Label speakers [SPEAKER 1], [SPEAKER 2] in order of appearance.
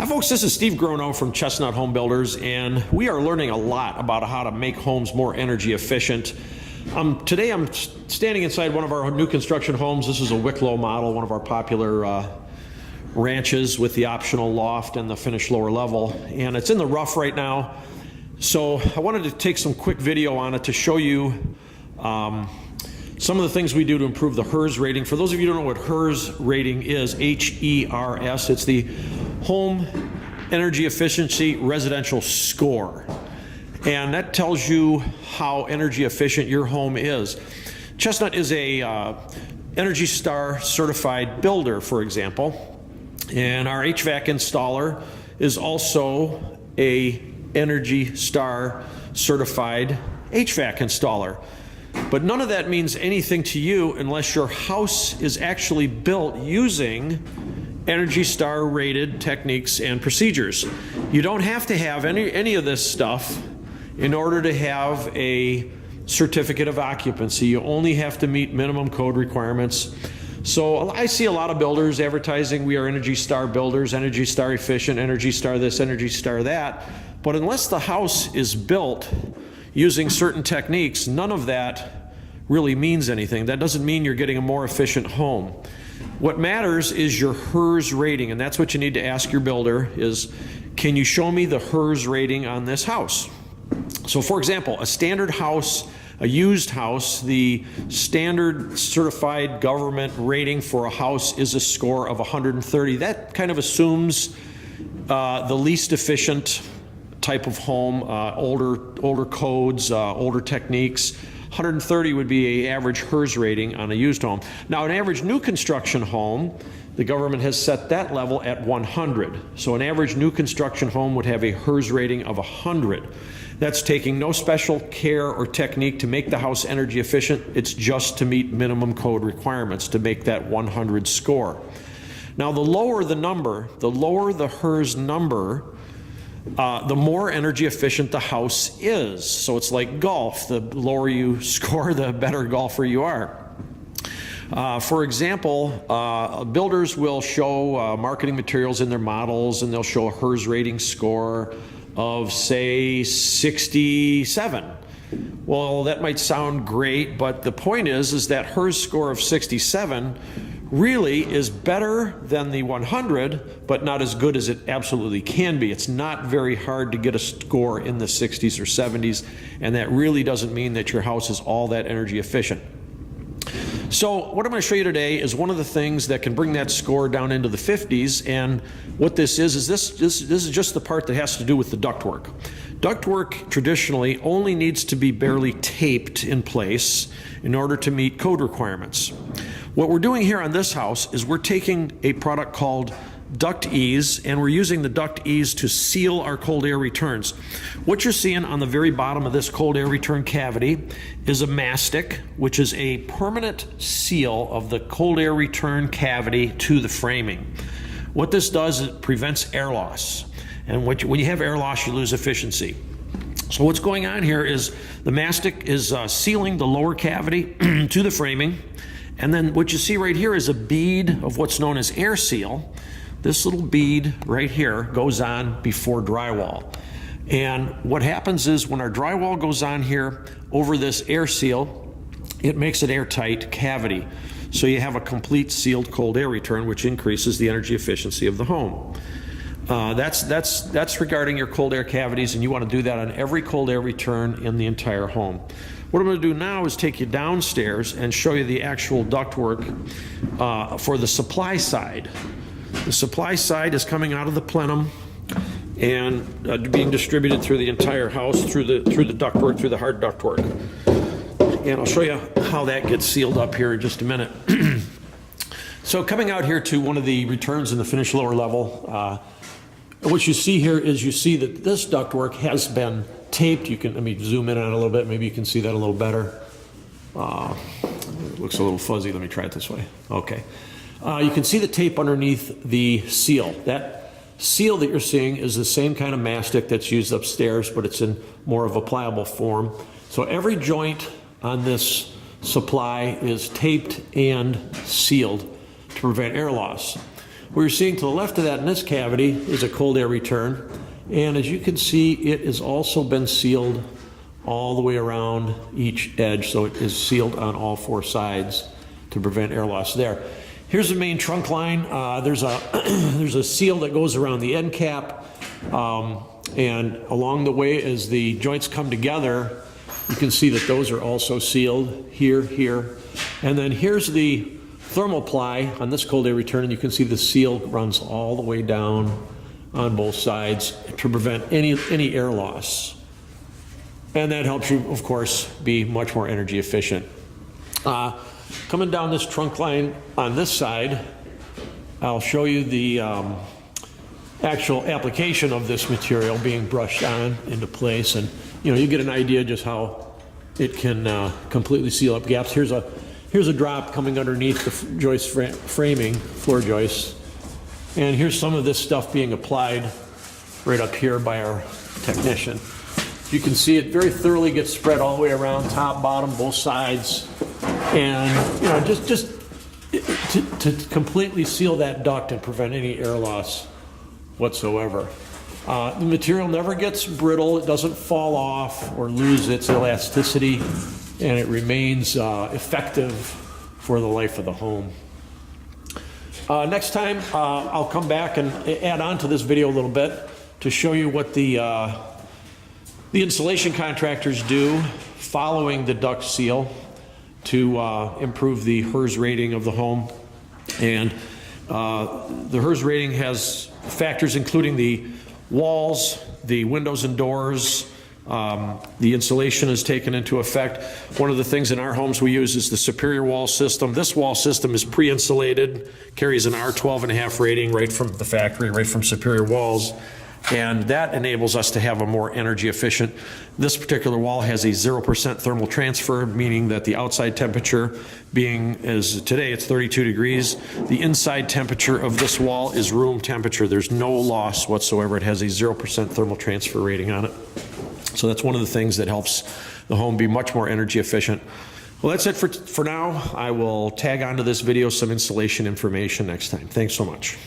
[SPEAKER 1] Hi folks, this is Steve Grono from Chestnut Home Builders, and we are learning a lot about how to make homes more energy efficient. Today I'm standing inside one of our new construction homes. This is a Wicklow model, one of our popular ranches with the optional loft and the finished lower level, and it's in the rough right now. So I wanted to take some quick video on it to show you some of the things we do to improve the H.E.R.S rating. For those of you who don't know what H.E.R.S rating is, H-E-R-S, it's the Home Energy Efficiency Residential Score. And that tells you how energy efficient your home is. Chestnut is a Energy Star certified builder, for example. And our HVAC installer is also a Energy Star certified HVAC installer. But none of that means anything to you unless your house is actually built using Energy Star rated techniques and procedures. You don't have to have any of this stuff in order to have a certificate of occupancy. You only have to meet minimum code requirements. So I see a lot of builders advertising we are Energy Star builders, Energy Star efficient, Energy Star this, Energy Star that. But unless the house is built using certain techniques, none of that really means anything. That doesn't mean you're getting a more efficient home. What matters is your H.E.R.S rating, and that's what you need to ask your builder is, can you show me the H.E.R.S rating on this house? So for example, a standard house, a used house, the standard certified government rating for a house is a score of 130. That kind of assumes the least efficient type of home, older codes, older techniques. 130 would be an average H.E.R.S rating on a used home. Now, an average new construction home, the government has set that level at 100. So an average new construction home would have a H.E.R.S rating of 100. That's taking no special care or technique to make the house energy efficient. It's just to meet minimum code requirements to make that 100 score. Now, the lower the number, the lower the H.E.R.S number, the more energy efficient the house is. So it's like golf. The lower you score, the better golfer you are. For example, builders will show marketing materials in their models, and they'll show a H.E.R.S rating score of, say, 67. Well, that might sound great, but the point is that H.E.R.S score of 67 really is better than the 100, but not as good as it absolutely can be. It's not very hard to get a score in the 60s or 70s, and that really doesn't mean that your house is all that energy efficient. So what I'm going to show you today is one of the things that can bring that score down into the 50s, and what this is this is just the part that has to do with the ductwork. Ductwork traditionally only needs to be barely taped in place in order to meet code requirements. What we're doing here on this house is we're taking a product called DUCT and we're using the DUCT to seal our cold air returns. What you're seeing on the very bottom of this cold air return cavity is a mastic, which is a permanent seal of the cold air return cavity to the framing. What this does is it prevents air loss. And when you have air loss, you lose efficiency. So what's going on here is the mastic is sealing the lower cavity to the framing. And then what you see right here is a bead of what's known as air seal. This little bead right here goes on before drywall. And what happens is when our drywall goes on here over this air seal, it makes an airtight cavity. So you have a complete sealed cold air return, which increases the energy efficiency of the home. That's regarding your cold air cavities, and you want to do that on every cold air return in the entire home. What I'm going to do now is take you downstairs and show you the actual ductwork for the supply side. The supply side is coming out of the plenum and being distributed through the entire house through the ductwork, through the hard ductwork. And I'll show you how that gets sealed up here in just a minute. So coming out here to one of the returns in the finished lower level, what you see here is you see that this ductwork has been taped. You can, let me zoom in on it a little bit. Maybe you can see that a little better. It looks a little fuzzy. Let me try it this way. Okay. You can see the tape underneath the seal. That seal that you're seeing is the same kind of mastic that's used upstairs, but it's in more of a pliable form. So every joint on this supply is taped and sealed to prevent air loss. What you're seeing to the left of that in this cavity is a cold air return. And as you can see, it has also been sealed all the way around each edge. So it is sealed on all 4 sides to prevent air loss there. Here's the main trunk line. There's a seal that goes around the end cap. And along the way, as the joints come together, you can see that those are also sealed here, here. And then here's the thermal ply on this cold air return, and you can see the seal runs all the way down on both sides to prevent any air loss. And that helps you, of course, be much more energy efficient. Coming down this trunk line on this side, I'll show you the actual application of this material being brushed on into place, and you get an idea just how it can completely seal up gaps. Here's a drop coming underneath the joist framing, floor joists, and here's some of this stuff being applied right up here by our technician. You can see it very thoroughly gets spread all the way around, top, bottom, both sides, and just to completely seal that duct and prevent any air loss whatsoever. The material never gets brittle, it doesn't fall off or lose its elasticity, and it remains effective for the life of the home. Next time, I'll come back and add on to this video a little bit to show you what the insulation contractors do following the duct seal to improve the H.E.R.S rating of the home. And the H.E.R.S rating has factors including the walls, the windows and doors, the insulation is taken into effect. One of the things in our homes we use is the Superior wall system. This wall system is pre-insulated, carries an R12.5 rating right from the factory, right from Superior Walls, and that enables us to have a more energy efficient. This particular wall has a 0% thermal transfer, meaning that the outside temperature being, as today it's 32 degrees, the inside temperature of this wall is room temperature. There's no loss whatsoever. It has a 0% thermal transfer rating on it. So that's one of the things that helps the home be much more energy efficient. Well, that's it for now. I will tag onto this video some insulation information next time. Thanks so much.